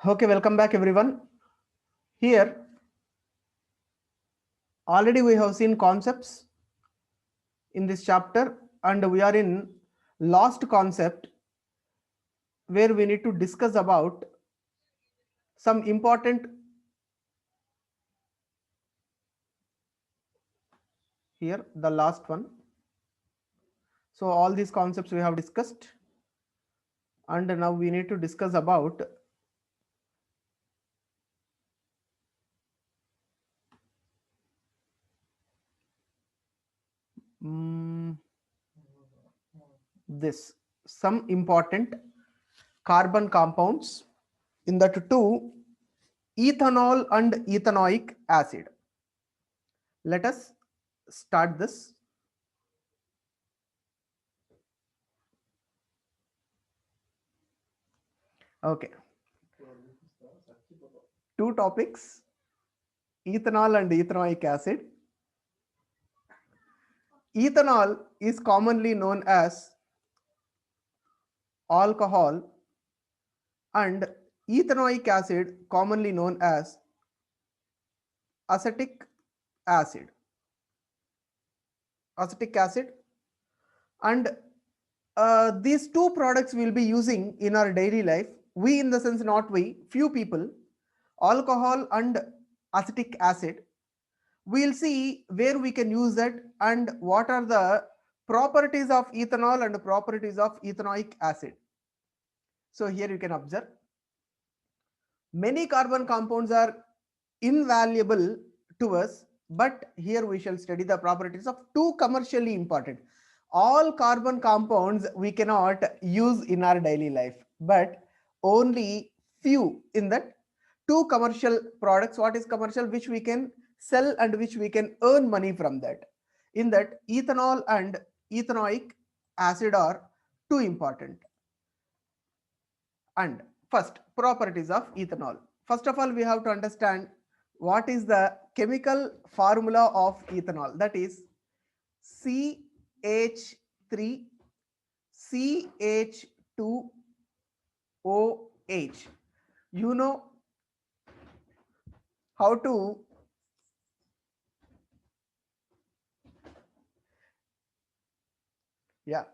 Okay, welcome back everyone. Here, already we have seen concepts in this chapter, and we are in last concept where we need to discuss about some important here, the last one. So all these concepts we have discussed, and now we need to discuss about mm, this some important carbon compounds in that two, ethanol and ethanoic acid. Let us start this. Okay, two topics, ethanol and ethanoic acid. Ethanol is commonly known as alcohol, and ethanoic acid commonly known as acetic acid. Acetic acid, and these two products we'll be using in our daily life. We, in the sense, not we, few people, alcohol and acetic acid. We'll see where we can use it and what are the properties of ethanol and properties of ethanoic acid. So here you can observe many carbon compounds are invaluable to us, but here we shall study the properties of two commercially important. All carbon compounds we cannot use in our daily life, but only few in that two commercial products. What is commercial? Which we can sell and which we can earn money from that. In that, ethanol and ethanoic acid are two important. And first, properties of ethanol. First of all, we have to understand what is the chemical formula of ethanol. That is CH3 CH2OH. You know how to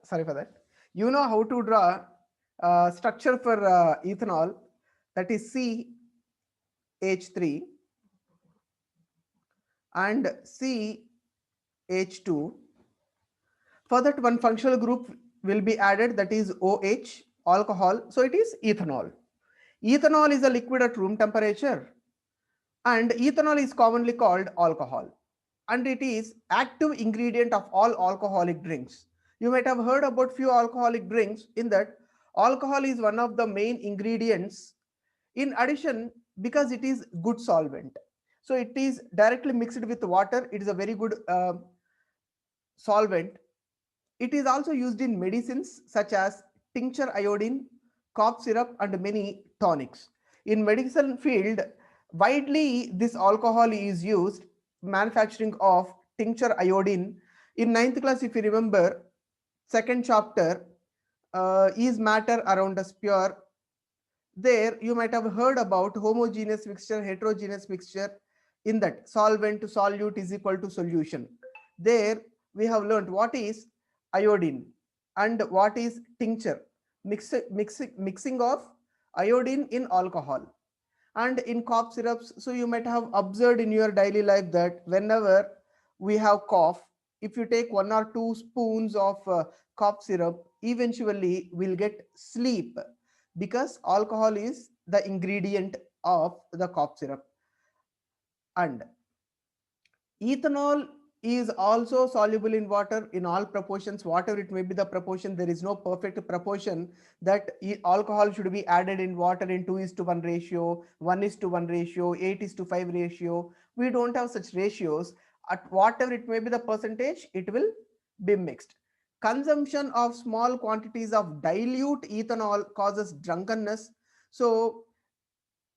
sorry for that. You know how to draw structure for ethanol, that is CH3 and CH2. For that, one functional group will be added, that is OH, alcohol. So it is ethanol. Ethanol is a liquid at room temperature, and ethanol is commonly called alcohol, and it is active ingredient of all alcoholic drinks. You might have heard about few alcoholic drinks. In that, alcohol is one of the main ingredients. In addition, because it is good solvent, so it is directly mixed with water, it is a very good solvent. It is also used in medicines such as tincture iodine, cough syrup, and many tonics. In medicine field, widely this alcohol is used manufacturing of tincture iodine. In ninth class, if you remember, second chapter is matter around a sphere. There you might have heard about homogeneous mixture, heterogeneous mixture. In that, solvent to solute is equal to solution. There we have learned what is iodine and what is tincture, mixing of iodine in alcohol and in cough syrups. So you might have observed in your daily life that whenever we have cough, if you take 1 or 2 spoons of cough syrup, eventually we'll get sleep, because alcohol is the ingredient of the cough syrup. And ethanol is also soluble in water in all proportions, whatever it may be the proportion. There is no perfect proportion that alcohol should be added in water in 2:1 ratio, 1:1 ratio, 8:5 ratio. We don't have such ratios. At whatever it may be the percentage, it will be mixed. Consumption of small quantities of dilute ethanol causes drunkenness. So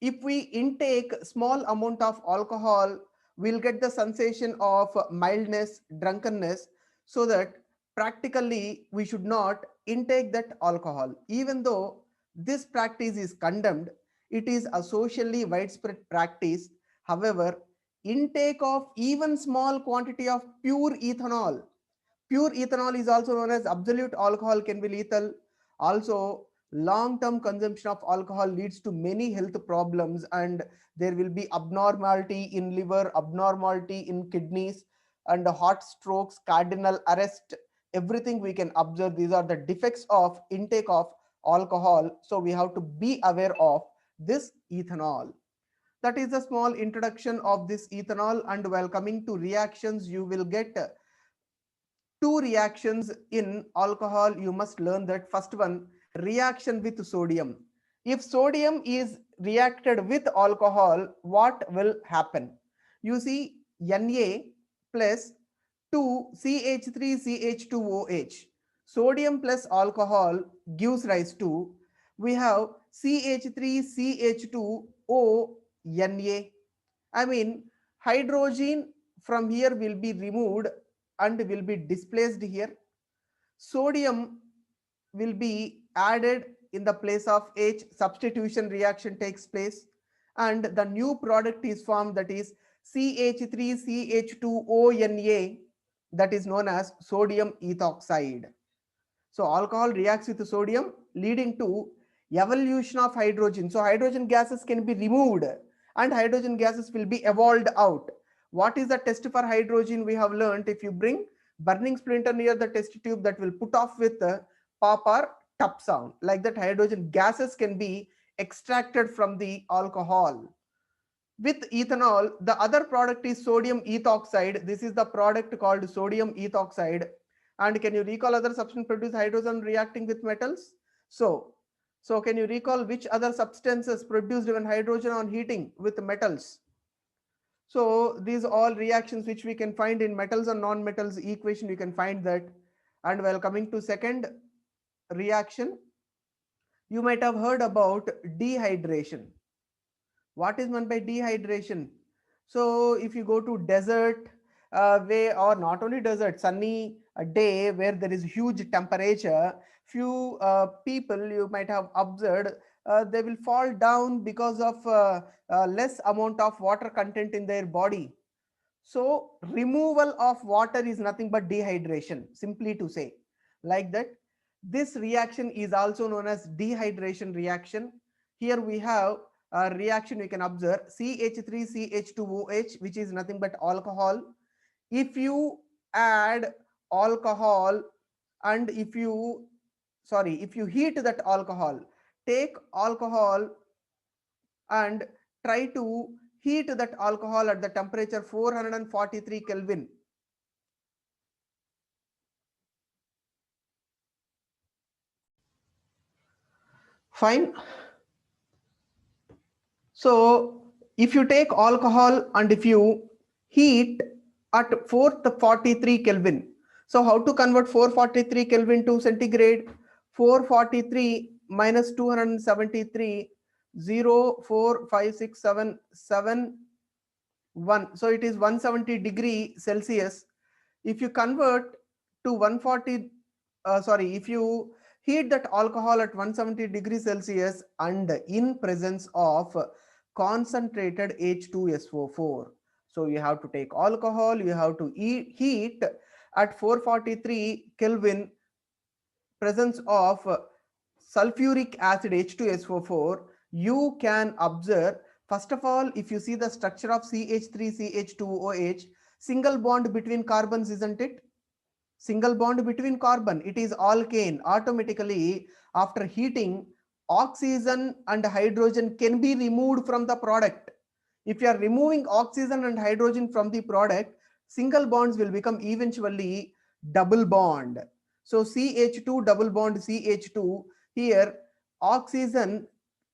if we intake small amount of alcohol, we'll get the sensation of mildness, drunkenness. So that practically we should not intake that alcohol. Even though this practice is condemned, It is a socially widespread practice. However, intake of even small quantity of pure ethanol is also known as absolute alcohol, can be lethal. Also, long-term consumption of alcohol leads to many health problems, and there will be abnormality in liver, abnormality in kidneys, and heart strokes, cardinal arrest. Everything we can observe, these are the defects of intake of alcohol. So we have to be aware of this ethanol. That is a small introduction of this ethanol. And while coming to reactions, you will get two reactions in alcohol. You must learn that. First one, reaction with sodium. If sodium is reacted with alcohol, what will happen? You see, Na plus 2CH3CH2OH. Sodium plus alcohol gives rise to, we have CH3CH2ONA. I mean, hydrogen from here will be removed and will be displaced here. Sodium will be added in the place of H. Substitution reaction takes place, and the new product is formed, that is CH3CH2ONA, that is known as sodium ethoxide. So alcohol reacts with sodium, leading to evolution of hydrogen. So hydrogen gases can be removed and hydrogen gases will be evolved out. What is the test for hydrogen? We have learned, if you bring burning splinter near the test tube, that will put off with pop or tup sound. Like that, hydrogen gases can be extracted from the alcohol. With ethanol, the other product is sodium ethoxide. This is the product called sodium ethoxide. And can you recall other substance produce hydrogen reacting with metals? So can you recall which other substances produced when hydrogen on heating with metals? So these all reactions which we can find in metals and non-metals equation, you can find that. And while coming to second reaction, you might have heard about dehydration. What is meant by dehydration? So if you go to desert way, or not only desert, sunny day where there is huge temperature, few people you might have observed, they will fall down because of less amount of water content in their body. So removal of water is nothing but dehydration, simply to say. Like that, this reaction is also known as dehydration reaction. Here we have a reaction we can observe, CH3CH2OH, which is nothing but alcohol. If you add alcohol, and if you heat that alcohol, take alcohol and try to heat that alcohol at the temperature 443 Kelvin. Fine. So if you take alcohol and if you heat at 443 Kelvin, so how to convert 443 Kelvin to centigrade? 443 minus 273, 0, 4, 5, 6, 7, 7, 1. So it is 170 degree Celsius. If you convert to 140, if you heat that alcohol at 170 degrees Celsius and in presence of concentrated H2SO4. So you have to take alcohol, you have to heat at 443 Kelvin, presence of sulfuric acid H2SO4. You can observe, first of all, if you see the structure of CH3CH2OH, single bond between carbons, isn't it? Single bond between carbon, it is alkane. Automatically after heating, oxygen and hydrogen can be removed from the product. If you are removing oxygen and hydrogen from the product, single bonds will become eventually double bond. So CH2 double bond CH2, here oxygen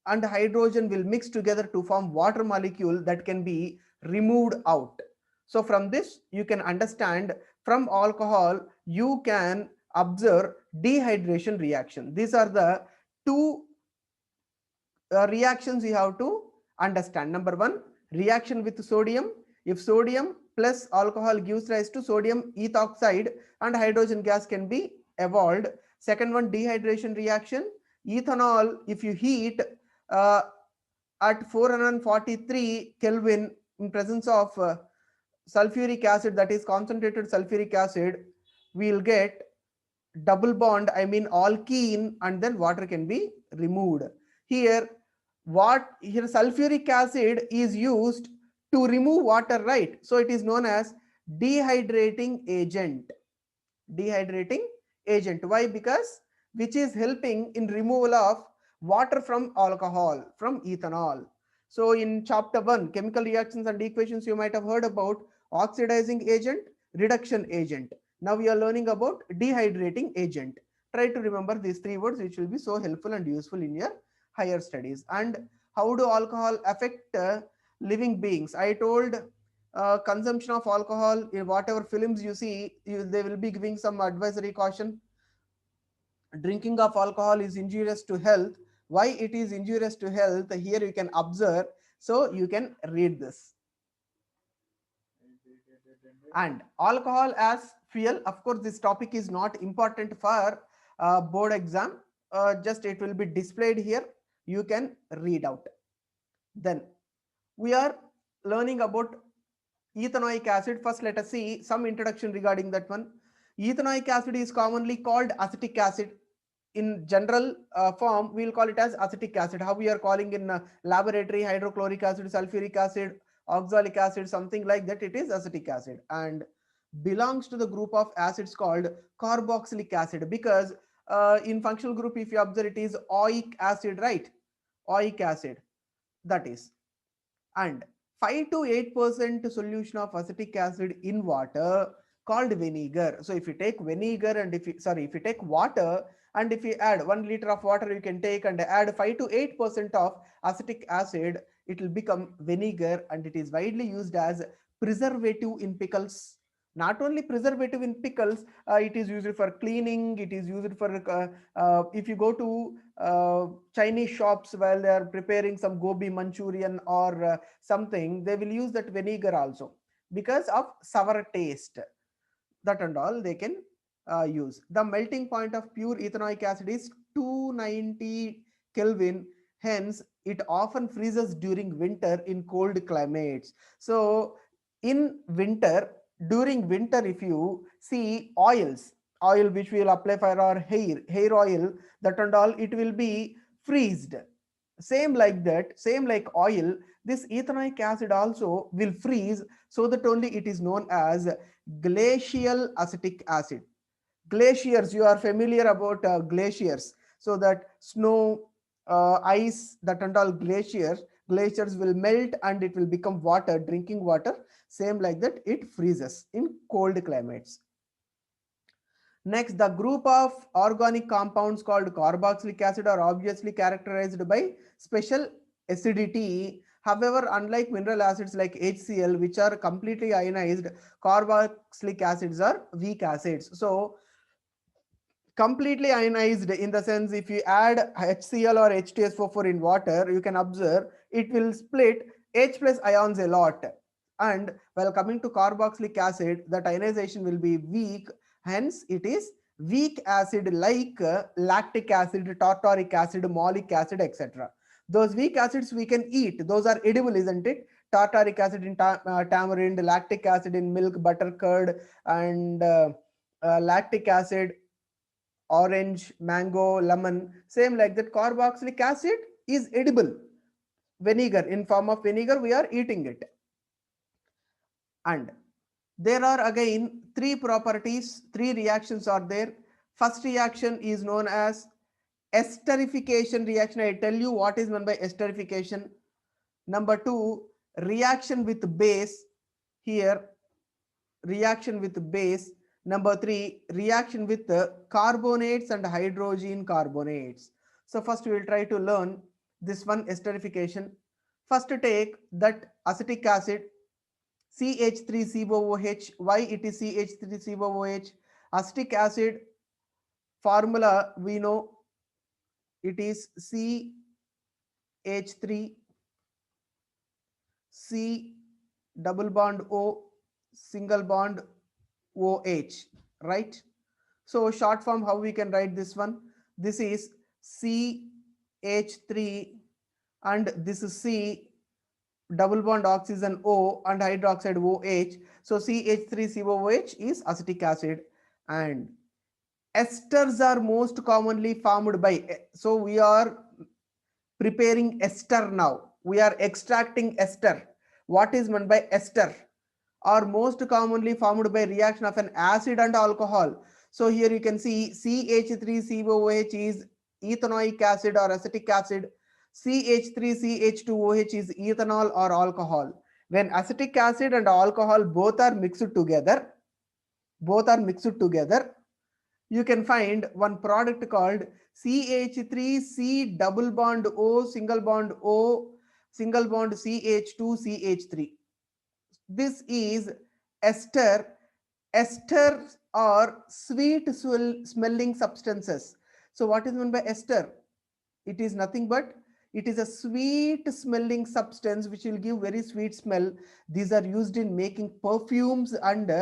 and hydrogen will mix together to form water molecule that can be removed out. So from this you can understand, from alcohol you can observe dehydration reaction. These are the two reactions you have to understand. Number one, reaction with sodium. If sodium plus alcohol gives rise to sodium ethoxide and hydrogen gas can be evolved. Second one, dehydration reaction. Ethanol, if you heat at 443 Kelvin in presence of sulfuric acid, that is concentrated sulfuric acid, we'll get double bond, I mean alkene, and then water can be removed. Here, here sulfuric acid is used to remove water, right? So it is known as dehydrating agent. Dehydrating agent. Why? Because which is helping in removal of water from alcohol, from ethanol. So in chapter 1, chemical reactions and equations, you might have heard about oxidizing agent, reduction agent. Now we are learning about dehydrating agent. Try to remember these three words, which will be so helpful and useful in your higher studies. And how do alcohol affect living beings? I told consumption of alcohol in whatever films you see, they will be giving some advisory caution. Drinking of alcohol is injurious to health. Why it is injurious to health? Here you can observe, so you can read this. And alcohol as fuel, of course this topic is not important for board exam, just it will be displayed here, you can read out. Then we are learning about ethanoic acid. First let us see some introduction regarding that one. Ethanoic acid is commonly called acetic acid. In general form, we will call it as acetic acid. How we are calling in laboratory, hydrochloric acid, sulfuric acid, oxalic acid, something like that, it is acetic acid, and belongs to the group of acids called carboxylic acid, because in functional group, if you observe, it is oic acid, right? Oic acid, that is. And 5 to 8% solution of acetic acid in water called vinegar. So if you take vinegar and if you take water, and if you add 1 liter of water, you can take and add 5 to 8% of acetic acid, it will become vinegar, and it is widely used as preservative in pickles. Not only preservative in pickles, it is used for cleaning, it is used for if you go to Chinese shops while they are preparing some gobi Manchurian or something, they will use that vinegar also because of sour taste. That and all they can use. The melting point of pure ethanoic acid is 290 Kelvin. Hence, it often freezes during winter in cold climates. So, in winter, during winter, if you see oil which we will apply for our hair oil, that and all, it will be freezed. Same like that, same like oil, this ethanoic acid also will freeze, so that only it is known as glacial acetic acid. Glaciers, you are familiar about glaciers, so that snow, ice, that and all glaciers will melt and it will become water, drinking water. Same like that, it freezes in cold climates. Next, the group of organic compounds called carboxylic acid are obviously characterized by special acidity. However, unlike mineral acids like HCl, which are completely ionized, carboxylic acids are weak acids. So, completely ionized in the sense, if you add HCl or H2SO4 in water, you can observe it will split H plus ions a lot. And while coming to carboxylic acid, that ionization will be weak. Hence, it is weak acid like lactic acid, tartaric acid, malic acid, etc. Those weak acids we can eat. Those are edible, isn't it? Tartaric acid in tamarind, lactic acid in milk, butter, curd, and lactic acid orange, mango, lemon. Same like that, carboxylic acid is edible. Vinegar, in form of vinegar, we are eating it. And there are again three properties, three reactions are there. First reaction is known as esterification reaction. I tell you what is meant by esterification. Number two, reaction with base. Here, reaction with base. Number three, reaction with carbonates and hydrogen carbonates. So first we will try to learn this one, esterification. First take that acetic acid, CH3COOH. Why it is CH3COOH? Acetic acid formula we know, it is CH3, C double bond O, single bond OH, right? So short form, how we can write this one? This is CH3 and this is C, double bond oxygen O and hydroxide OH. So CH3COOH is acetic acid, and esters are most commonly formed by, so we are preparing ester now. We are extracting ester. What is meant by ester? Are most commonly formed by reaction of an acid and alcohol. So here you can see CH3COOH is ethanoic acid or acetic acid. CH3CH2OH is ethanol or alcohol. When acetic acid and alcohol both are mixed together, you can find one product called CH3C double bond O single bond O single bond CH2CH3. This is ester. Esters are sweet smelling substances. So what is meant by ester? It is nothing but it is a sweet smelling substance which will give very sweet smell. These are used in making perfumes and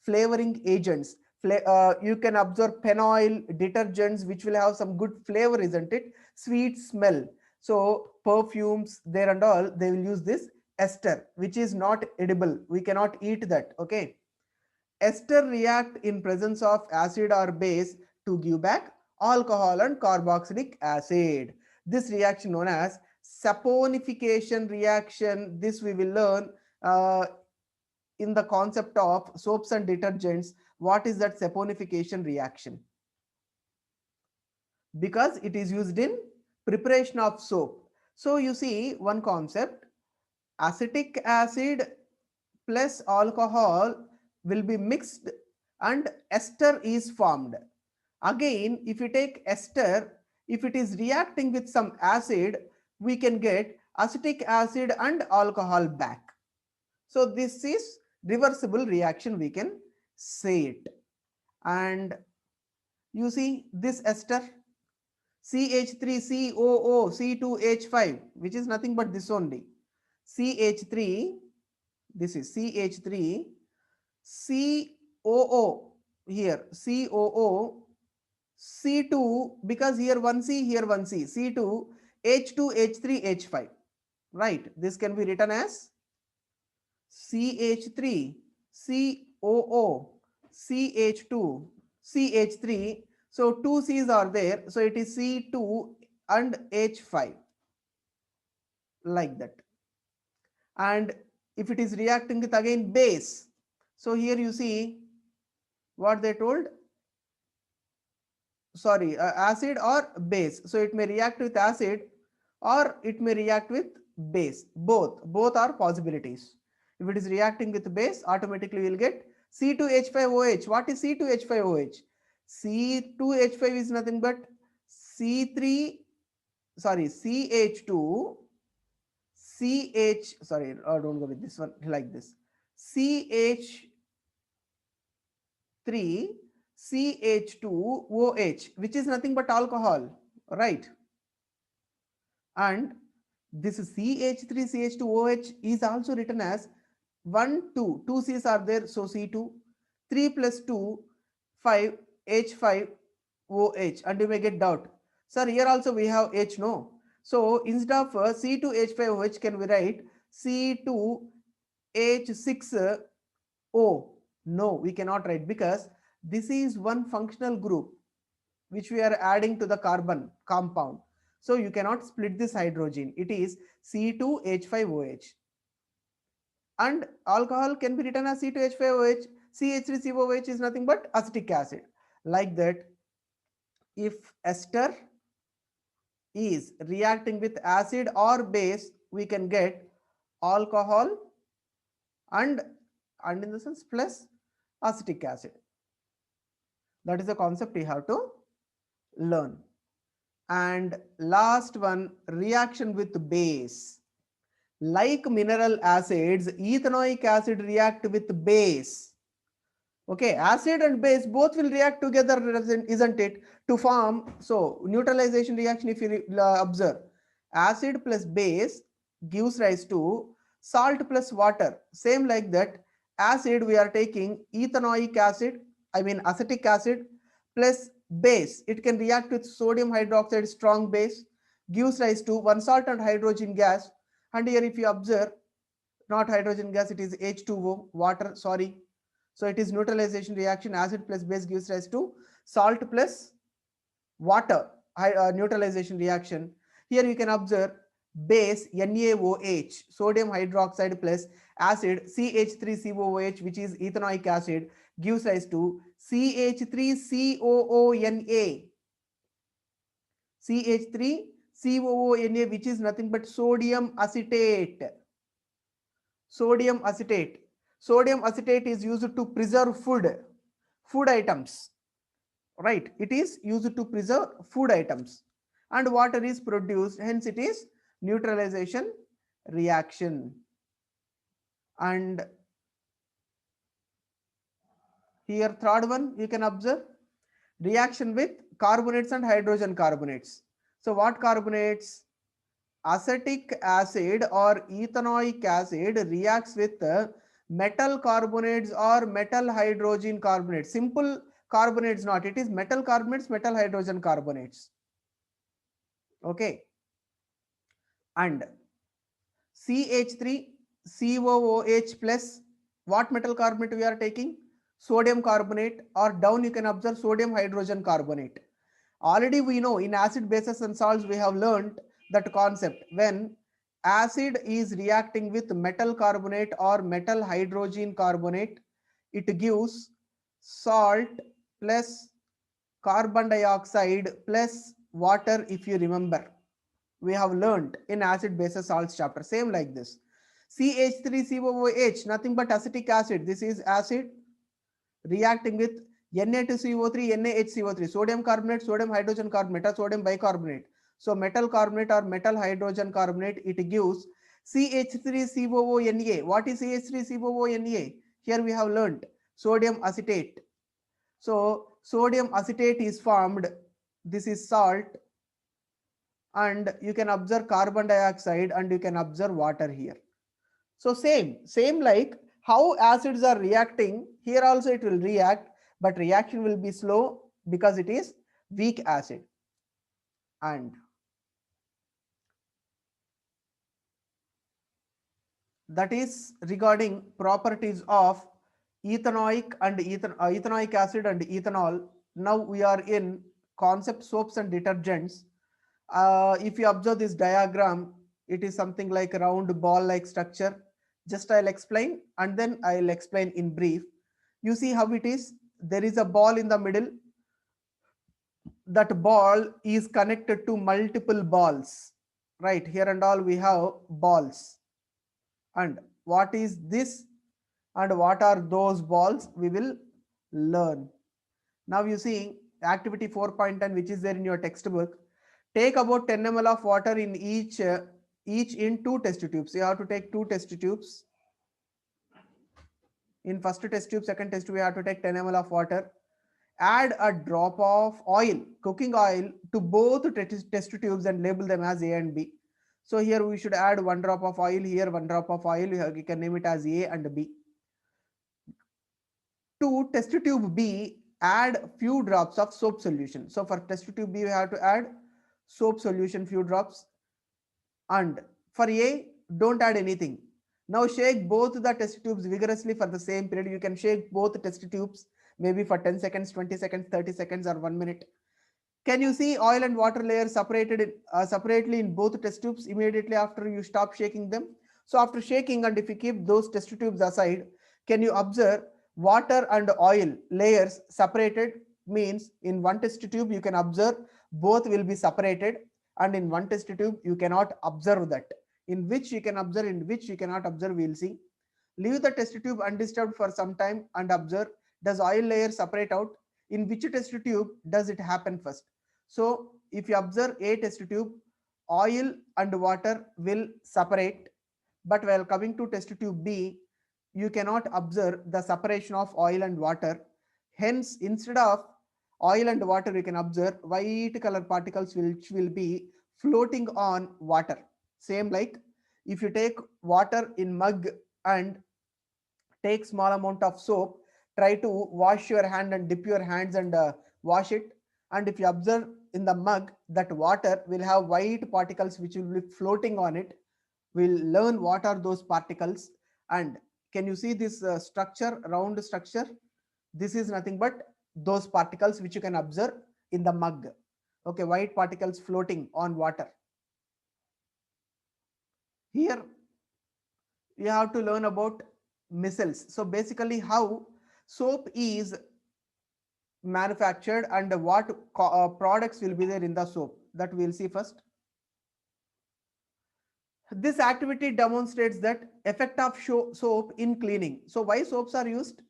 flavoring agents. You can observe penoil detergents which will have some good flavor, isn't it? Sweet smell. So perfumes there and all, they will use this ester, which is not edible. We cannot eat that. Okay. Ester react in presence of acid or base to give back alcohol and carboxylic acid. This reaction known as saponification reaction. This we will learn in the concept of soaps and detergents. What is that saponification reaction? Because it is used in preparation of soap. So you see one concept, acetic acid plus alcohol will be mixed and ester is formed. Again, if you take ester, if it is reacting with some acid, we can get acetic acid and alcohol back. So this is reversible reaction, we can say it. And you see this ester, CH3COO C2H5, which is nothing but this only. CH3, this is CH3 COO, here COO C2, because here one C, here one C, C2 H2 H3 H5, right? This can be written as CH3 COO CH2 CH3. So two C's are there, so it is C2 and H5, like that. And if it is reacting with again base, so here you see what they told, sorry, acid or base. So it may react with acid or it may react with base. Both are possibilities. If it is reacting with base, automatically we will get C2H5OH. What is C2H5OH? C2H5 is nothing but C3, sorry, CH2 CH, sorry, don't go with this one, like this, CH3 CH2OH, which is nothing but alcohol, right? And this CH3 CH2OH is also written as 1 2, 2 C's are there, so C2, 3 plus 2 5 H5OH. And you may get doubt, sir, here also we have H, no? So instead of C2H5OH, can we write C2H6O? No, we cannot write, because this is one functional group which we are adding to the carbon compound. So you cannot split this hydrogen. It is C2H5OH. And alcohol can be written as C2H5OH. CH3COOH is nothing but acetic acid. Like that, if ester is reacting with acid or base, we can get alcohol and in the sense plus acetic acid. That is the concept we have to learn. And last one, reaction with base. Like mineral acids, ethanoic acid react with base. Okay, acid and base both will react together, isn't it, to form, so neutralization reaction. If you observe, acid plus base gives rise to salt plus water. Same like that, acid we are taking ethanoic acid, I mean acetic acid, plus base. It can react with sodium hydroxide, strong base. gives rise to one salt and hydrogen gas. And here if you observe, not hydrogen gas, it is H2O, water, sorry. So it is neutralization reaction, acid plus base gives rise to salt plus water, neutralization reaction. Here you can observe base NaOH, sodium hydroxide plus acid CH3COOH, which is ethanoic acid, gives rise to CH3COONA. CH3COONA, which is nothing but sodium acetate. Sodium acetate. Sodium acetate is used to preserve food items. Right, it is used to preserve food items, and water is produced, hence it is neutralization reaction. And here third one you can observe, reaction with carbonates and hydrogen carbonates. So what carbonates? Acetic acid or ethanoic acid reacts with metal carbonates or metal hydrogen carbonates. Simple carbonates not, it is metal carbonates, metal hydrogen carbonates. Okay. And CH3COOH plus, what metal carbonate we are taking? Sodium carbonate, or down you can observe sodium hydrogen carbonate. Already we know in acid, bases and salts we have learned that concept. When acid is reacting with metal carbonate or metal hydrogen carbonate, it gives salt plus carbon dioxide plus water, if you remember. We have learned in acid, bases, salts chapter. Same like this. CH3COOH, nothing but acetic acid. This is acid reacting with Na2CO3, NaHCO3, sodium carbonate, sodium hydrogen carbonate, or sodium bicarbonate. So metal carbonate or metal hydrogen carbonate, it gives CH3COONA. What is CH3COONA? Here we have learned sodium acetate. So sodium acetate is formed. This is salt, and you can observe carbon dioxide, and you can observe water here. So same like how acids are reacting, here also it will react, but reaction will be slow because it is weak acid. And that is regarding properties of ethanoic and ethanoic acid and ethanol. Now we are in concept soaps and detergents. If you observe this diagram, it is something like a round ball like structure. Just I'll explain, and then I'll explain in brief. You see how it is? There is a ball in the middle. That ball is connected to multiple balls. Right here and all we have balls. And what is this and what are those balls, we will learn. Now you see activity 4.10, which is there in your textbook. Take about 10 ml of water in each in 2 test tubes. You have to take 2 test tubes. In first test tube, second test tube, we have to take 10 ml of water. Add a drop of oil, cooking oil, to both test tubes and label them as A and B. So here we should add 1 drop of oil, here 1 drop of oil. You can name it as A and B. To test tube B, add few drops of soap solution. So for test tube B, we have to add soap solution few drops. And for A, don't add anything. Now shake both the test tubes vigorously for the same period. You can shake both test tubes maybe for 10 seconds, 20 seconds, 30 seconds, or 1 minute. Can you see oil and water layers separated separately in both test tubes immediately after you stop shaking them? So after shaking, and if you keep those test tubes aside, can you observe water and oil layers separated? Means in one test tube you can observe both will be separated, and in one test tube you cannot observe that. In which you can observe, in which you cannot observe, we'll see. Leave the test tube undisturbed for some time and observe, does oil layer separate out? In which test tube does it happen first? So if you observe A test tube, oil and water will separate, but while coming to test tube B, you cannot observe the separation of oil and water. Hence, instead of oil and water, you can observe white color particles which will be floating on water. Same like if you take water in mug and take small amount of soap, try to wash your hand and dip your hands and wash it. And if you observe in the mug, that water will have white particles which will be floating on it. We'll learn what are those particles. And can you see this structure, round structure? This is nothing but those particles which you can observe in the mug. Okay, white particles floating on water. Here you have to learn about micelles. So basically how soap is manufactured and what products will be there in the soap, that we'll see first. This activity demonstrates that effect of soap in cleaning. So why soaps are used?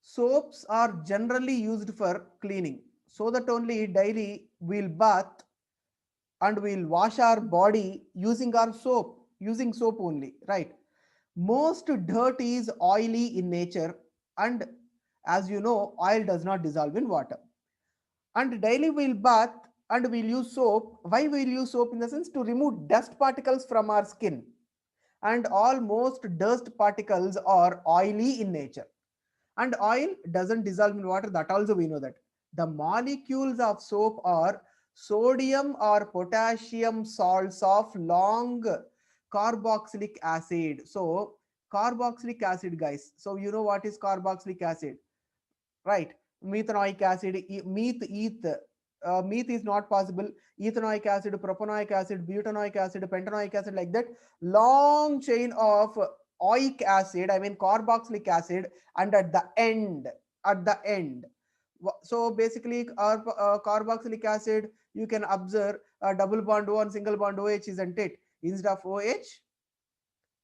Soaps are generally used for cleaning, so that only daily we'll bath and we'll wash our body using our soap, using soap only, right? Most dirt is oily in nature, and as you know, oil does not dissolve in water. And daily we'll bath and we'll use soap. Why we'll use soap? In the sense to remove dust particles from our skin. And almost dust particles are oily in nature. And oil doesn't dissolve in water, that also we know that. The molecules of soap are sodium or potassium salts of long carboxylic acid. So carboxylic acid, guys, so you know what is carboxylic acid, right? Methanoic acid, meth is not possible. Ethanoic acid, propanoic acid, butanoic acid, pentanoic acid, like that. Long chain of oic acid, I mean carboxylic acid, and at the end. So basically, our carboxylic acid, you can observe a double bond O and single bond OH, isn't it? Instead of OH,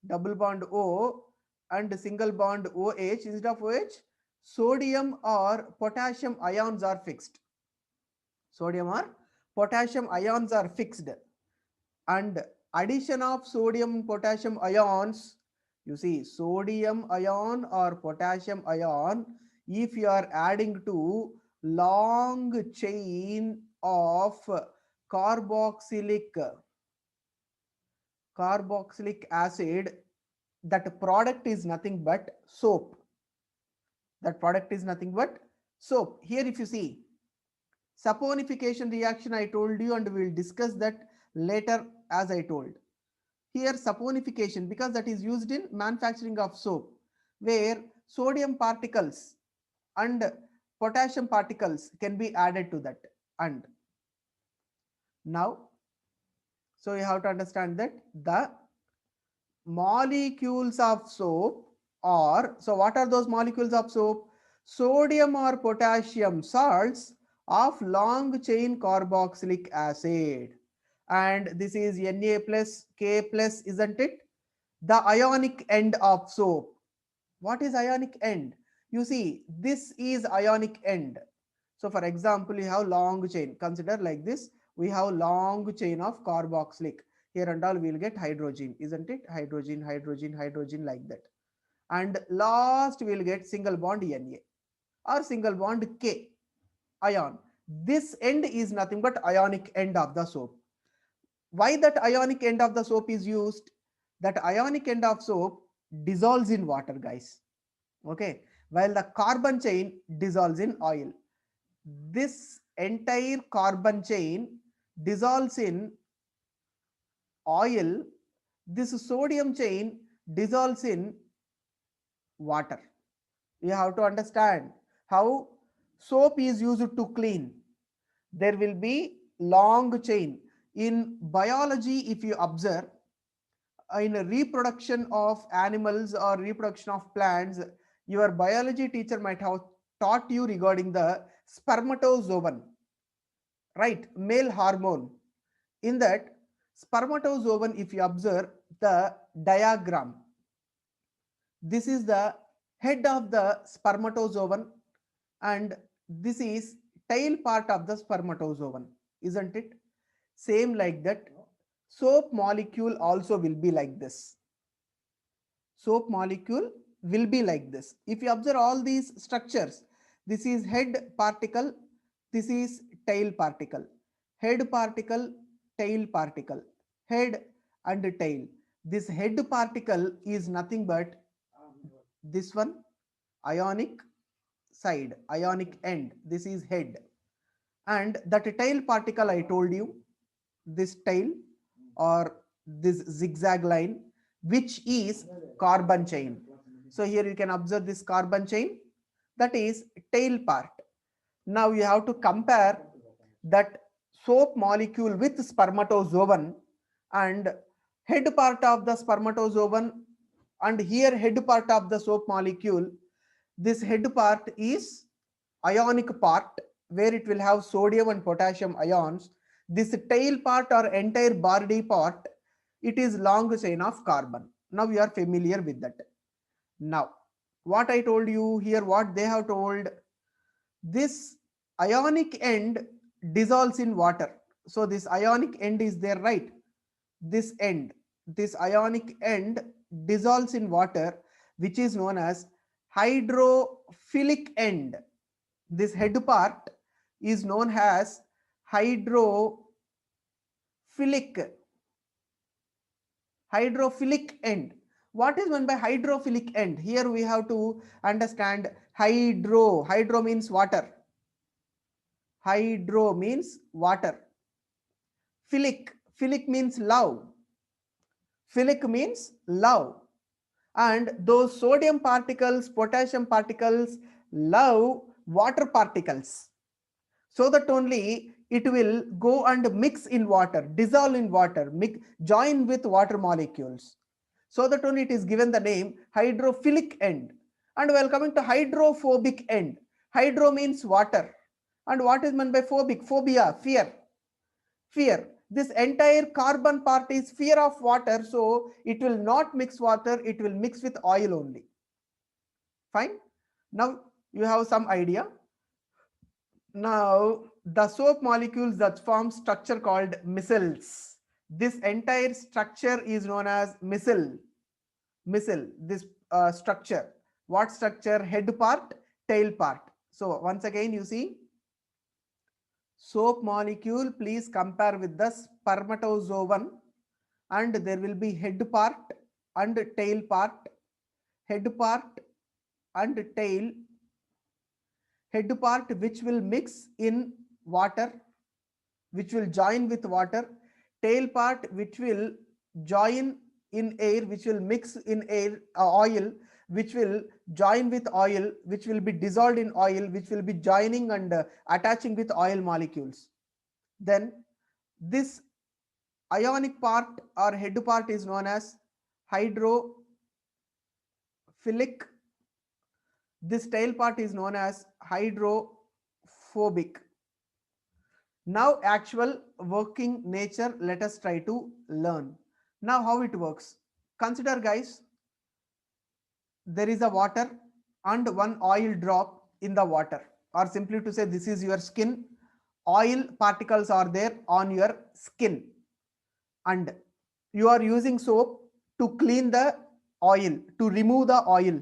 double bond O and single bond OH, instead of OH, sodium or potassium ions are fixed. Sodium or potassium ions are fixed. And addition of sodium potassium ions, you see, sodium ion or potassium ion, if you are adding to long chain of carboxylic acid, that product is nothing but soap. That product is nothing but soap. Here if you see, saponification reaction I told you, and we will discuss that later. As I told, here saponification, because that is used in manufacturing of soap, where sodium particles and potassium particles can be added to that. And now, so you have to understand that the molecules of soap are, so what are those molecules of soap? Sodium or potassium salts of long chain carboxylic acid, and this is Na plus K plus, isn't it? The ionic end of soap. What is ionic end? You see, this is ionic end. So for example, you have long chain, consider like this. We have long chain of carboxylic, here and all we'll get hydrogen, isn't it? Hydrogen, hydrogen, hydrogen, like that. And last we'll get single bond Na or single bond K, ion. This end is nothing but ionic end of the soap. Why that ionic end of the soap is used? That ionic end of soap dissolves in water, guys. Okay, while the carbon chain dissolves in oil. This entire carbon chain dissolves in oil. This sodium chain dissolves in water. You have to understand how soap is used to clean. There will be long chain. In biology, if you observe, in a reproduction of animals or reproduction of plants, your biology teacher might have taught you regarding the spermatozoon, right? Male hormone. In that spermatozoon, if you observe the diagram, this is the head of the spermatozoon, and this is tail part of the spermatozoon, isn't it? Same like that, soap molecule also will be like this. Soap molecule will be like this. If you observe all these structures, this is head particle, this is tail particle, head particle, tail particle, head and tail. This head particle is nothing but this one, ionic side, ionic end. This is head. And that tail particle I told you, this tail or this zigzag line, which is carbon chain. So here you can observe this carbon chain, that is tail part. Now you have to compare that soap molecule with spermatozoon and head part of the spermatozoon, and here head part of the soap molecule. This head part is ionic part where it will have sodium and potassium ions. This tail part or entire body part, it is long chain of carbon. Now you are familiar with that. Now what I told you here, what they have told, this ionic end dissolves in water. So this ionic end is there, right? This end, this ionic end dissolves in water, which is known as hydrophilic end. This head part is known as hydrophilic end. What is meant by hydrophilic end? Here we have to understand hydro means water. Hydro means water. Philic means love. Philic means love. And those sodium particles, potassium particles love water particles. So that only it will go and mix in water, dissolve in water, join with water molecules. So that only it is given the name hydrophilic end. And while coming to hydrophobic end, hydro means water. And what is meant by phobic? Phobia, fear. Fear. This entire carbon part is fear of water, so it will not mix water, it will mix with oil only. Fine. Now you have some idea. Now the soap molecules that form structure called micelles. This entire structure is known as micelle. This structure. What structure? Head part, tail part. So once again you see, soap molecule, please compare with the spermatozoon, and there will be head part and tail part, head part and tail. Head part which will mix in water, which will join with water, tail part which will join in air, which will mix in air, oil, which will join with oil, which will be dissolved in oil, which will be joining and attaching with oil molecules. Then this ionic part or head part is known as hydrophilic. This tail part is known as hydrophobic. Now actual working nature, let us try to learn. Now how it works. Consider guys, there is a water and one oil drop in the water, or simply to say this is your skin. Oil particles are there on your skin and you are using soap to clean the oil, to remove the oil.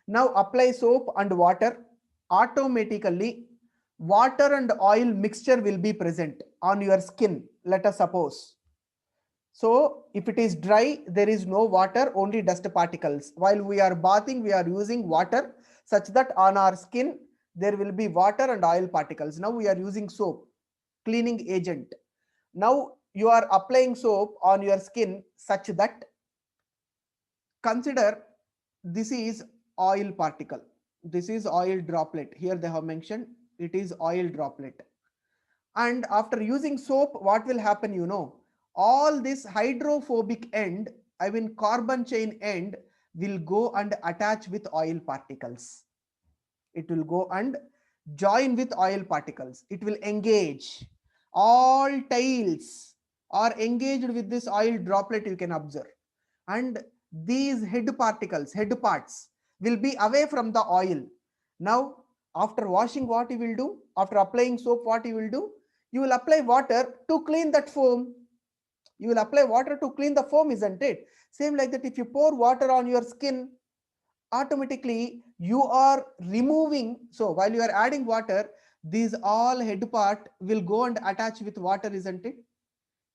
Now apply soap and water, automatically water and oil mixture will be present on your skin, let us suppose. So if it is dry, there is no water, only dust particles. While we are bathing, we are using water, such that on our skin there will be water and oil particles. Now we are using soap, cleaning agent. Now you are applying soap on your skin such that, consider this is oil particle, this is oil droplet. Here they have mentioned it is oil droplet. And after using soap, what will happen? You know, all this hydrophobic end, I mean carbon chain end, will go and attach with oil particles. It will go and join with oil particles. It will engage. All tails are engaged with this oil droplet, you can observe. And these head particles, head parts will be away from the oil. Now, after washing, what you will do? After applying soap, what you will do? You will apply water to clean that foam. You will apply water to clean the foam, isn't it? Same like that, if you pour water on your skin, automatically you are removing. So while you are adding water, these all head part will go and attach with water, isn't it?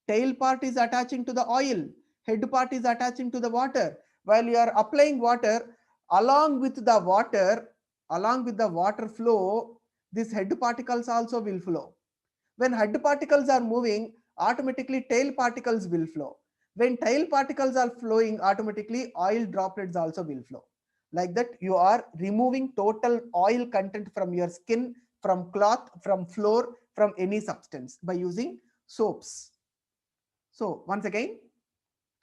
Tail part is attaching to the oil, head part is attaching to the water. While you are applying water, along with the water flow, these head particles also will flow. When head particles are moving, automatically tail particles will flow. When tail particles are flowing, automatically oil droplets also will flow. Like that, you are removing total oil content from your skin, from cloth, from floor, from any substance by using soaps. So once again,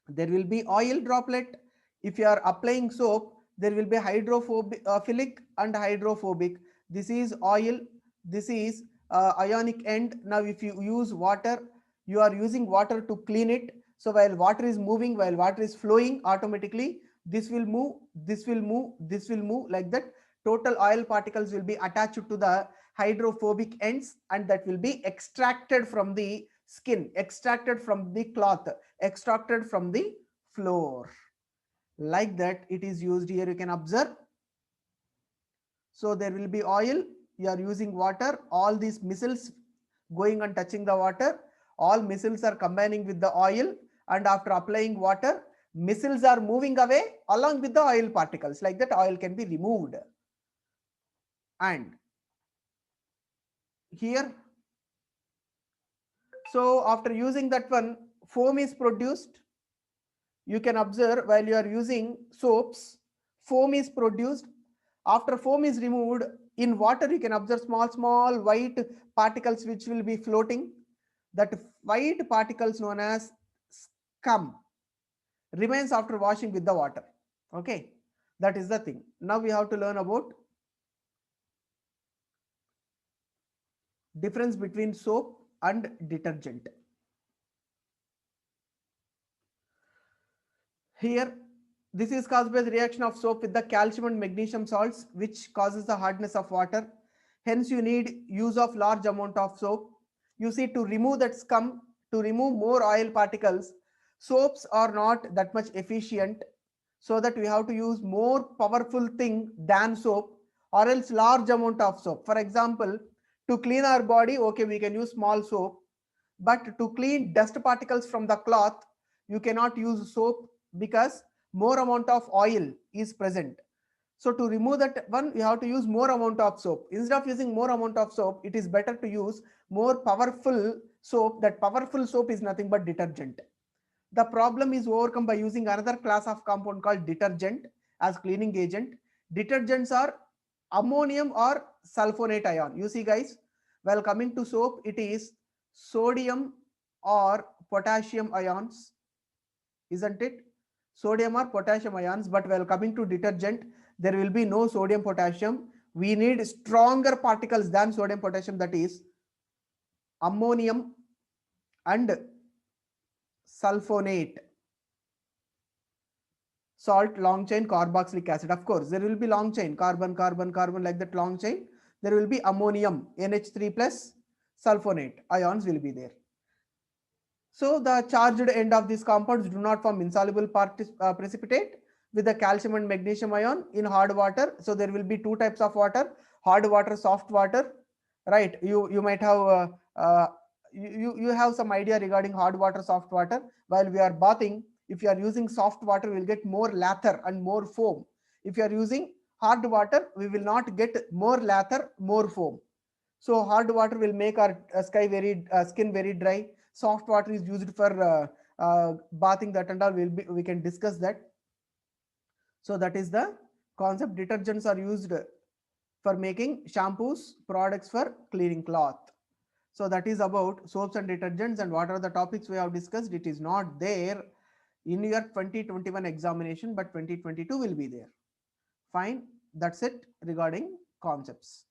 there will be oil droplet. If you are applying soap, there will be hydrophilic and hydrophobic. This is oil, this is ionic end. Now if you use water, you are using water to clean it. So while water is moving, while water is flowing, automatically this will move, this will move, this will move. Like that, total oil particles will be attached to the hydrophobic ends, and that will be extracted from the skin, extracted from the cloth, extracted from the floor. Like that it is used here, you can observe. So there will be oil, you are using water, all these missiles going and touching the water, all missiles are combining with the oil, and after applying water, missiles are moving away along with the oil particles. Like that, oil can be removed. And here, so after using that one, foam is produced. You can observe while you are using soaps, foam is produced. After foam is removed, in water you can observe small white particles which will be floating. That white particles known as scum remains after washing with the water. Okay, that is the thing. Now we have to learn about difference between soap and detergent. Here, this is caused by the reaction of soap with the calcium and magnesium salts, which causes the hardness of water. Hence, you need use of large amount of soap. You see, to remove that scum, to remove more oil particles, soaps are not that much efficient. So that we have to use more powerful thing than soap, or else large amount of soap. For example, to clean our body, okay, we can use small soap. But to clean dust particles from the cloth, you cannot use soap because more amount of oil is present. So to remove that one, you have to use more amount of soap. Instead of using more amount of soap, it is better to use more powerful soap. That powerful soap is nothing but detergent. The problem is overcome by using another class of compound called detergent as cleaning agent. Detergents are ammonium or sulfonate ion. You see guys, while coming to soap, it is sodium or potassium ions, isn't it? Sodium or potassium ions. But while coming to detergent, there will be no sodium potassium. We need stronger particles than sodium potassium, that is ammonium and sulfonate salt, long chain carboxylic acid. Of course, there will be long chain, carbon, carbon, carbon, like that long chain. There will be ammonium, NH3 plus sulfonate ions will be there. So the charged end of these compounds do not form insoluble precipitate with the calcium and magnesium ion in hard water. So there will be two types of water: hard water, soft water. Right? You might have you have some idea regarding hard water, soft water. While we are bathing, if you are using soft water, we will get more lather and more foam. If you are using hard water, we will not get more lather, more foam. So hard water will make our skin very dry. Soft water is used for bathing, that and all. We can discuss that. So that is the concept. Detergents are used for making shampoos, products for cleaning cloth. So that is about soaps and detergents, and what are the topics we have discussed. It is not there in your 2021 examination, but 2022 will be there. Fine. That's it regarding concepts.